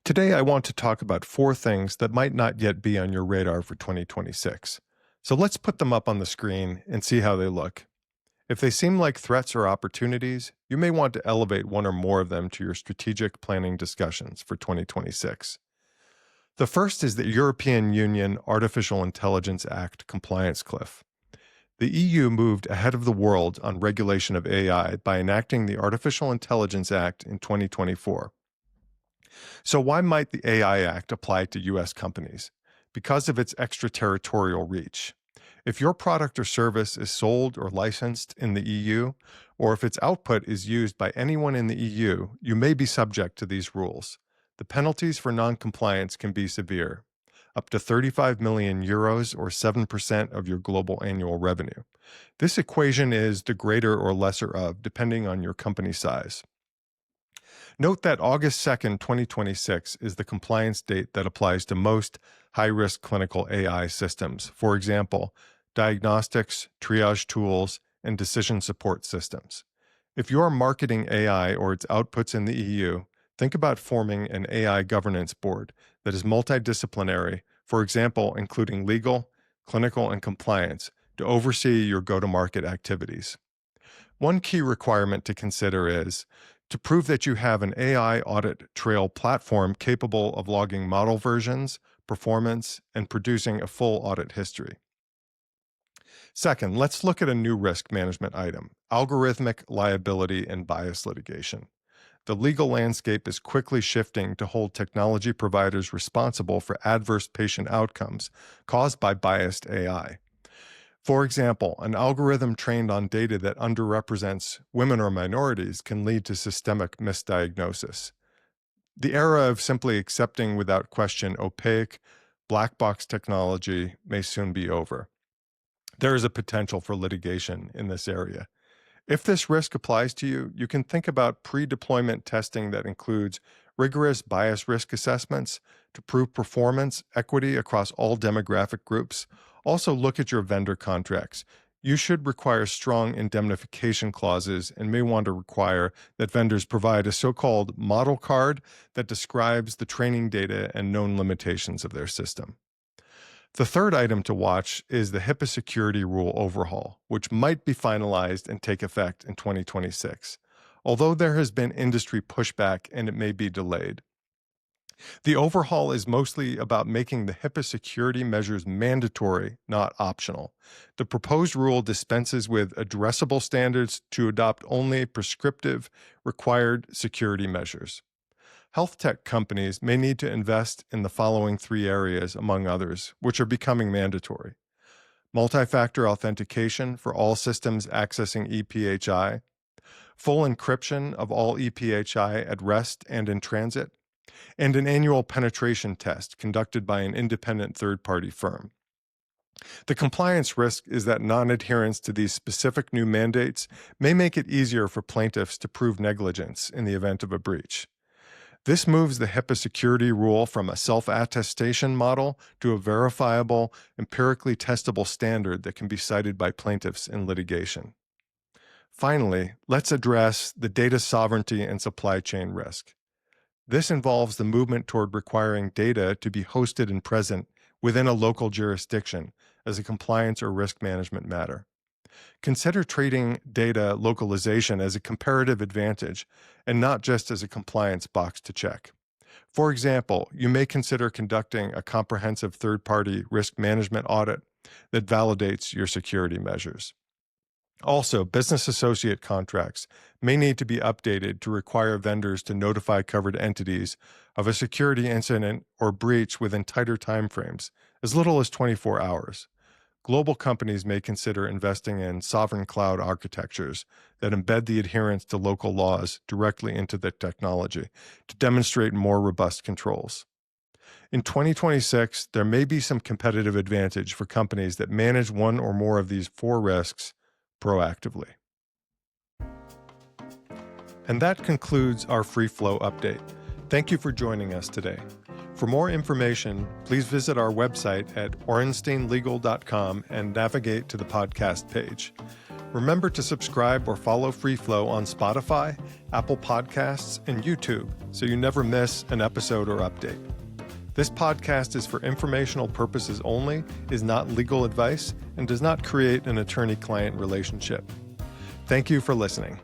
Today, I want to talk about 4 things that might not yet be on your radar for 2026. So let's put them up on the screen and see how they look. If they seem like threats or opportunities, you may want to elevate one or more of them to your strategic planning discussions for 2026. The first is the European Union Artificial Intelligence Act compliance cliff. The EU moved ahead of the world on regulation of AI by enacting the Artificial Intelligence Act in 2024. So, why might the AI Act apply to U.S. companies? Because of its extraterritorial reach. If your product or service is sold or licensed in the EU, or if its output is used by anyone in the EU, you may be subject to these rules. The penalties for noncompliance can be severe, up to 35 million euros or 7% of your global annual revenue. This equation is the greater or lesser of, depending on your company size. Note that August 2nd, 2026 is the compliance date that applies to most high-risk clinical AI systems. For example, diagnostics, triage tools, and decision support systems. If you are marketing AI or its outputs in the EU, think about forming an AI governance board that is multidisciplinary, for example, including legal, clinical, and compliance, to oversee your go-to-market activities. One key requirement to consider is to prove that you have an AI audit trail platform capable of logging model versions, performance, and producing a full audit history. Second, let's look at a new risk management item: algorithmic liability and bias litigation. The legal landscape is quickly shifting to hold technology providers responsible for adverse patient outcomes caused by biased AI. For example, an algorithm trained on data that underrepresents women or minorities can lead to systemic misdiagnosis. The era of simply accepting without question opaque, black box technology may soon be over. There is a potential for litigation in this area. If this risk applies to you, you can think about pre-deployment testing that includes rigorous bias risk assessments to prove performance equity across all demographic groups. Also, look at your vendor contracts. You should require strong indemnification clauses and may want to require that vendors provide a so-called model card that describes the training data and known limitations of their system. The third item to watch is the HIPAA security rule overhaul, which might be finalized and take effect in 2026, although there has been industry pushback and it may be delayed. The overhaul is mostly about making the HIPAA security measures mandatory, not optional. The proposed rule dispenses with addressable standards to adopt only prescriptive, required security measures. Health tech companies may need to invest in the following 3 areas, among others, which are becoming mandatory: multi-factor authentication for all systems accessing ePHI, full encryption of all ePHI at rest and in transit, and an annual penetration test conducted by an independent third-party firm. The compliance risk is that non-adherence to these specific new mandates may make it easier for plaintiffs to prove negligence in the event of a breach. This moves the HIPAA security rule from a self-attestation model to a verifiable, empirically testable standard that can be cited by plaintiffs in litigation. Finally, let's address the data sovereignty and supply chain risk. This involves the movement toward requiring data to be hosted and present within a local jurisdiction as a compliance or risk management matter. Consider treating data localization as a comparative advantage and not just as a compliance box to check. For example, you may consider conducting a comprehensive third-party risk management audit that validates your security measures. Also, business associate contracts may need to be updated to require vendors to notify covered entities of a security incident or breach within tighter timeframes, as little as 24 hours. Global companies may consider investing in sovereign cloud architectures that embed the adherence to local laws directly into the technology to demonstrate more robust controls. In 2026, there may be some competitive advantage for companies that manage one or more of these 4 risks proactively. And that concludes our Free Flow update. Thank you for joining us today. For more information, please visit our website at orensteinlegal.com and navigate to the podcast page. Remember to subscribe or follow Free Flow on Spotify, Apple Podcasts, and YouTube so you never miss an episode or update. This podcast is for informational purposes only, is not legal advice, and does not create an attorney-client relationship. Thank you for listening.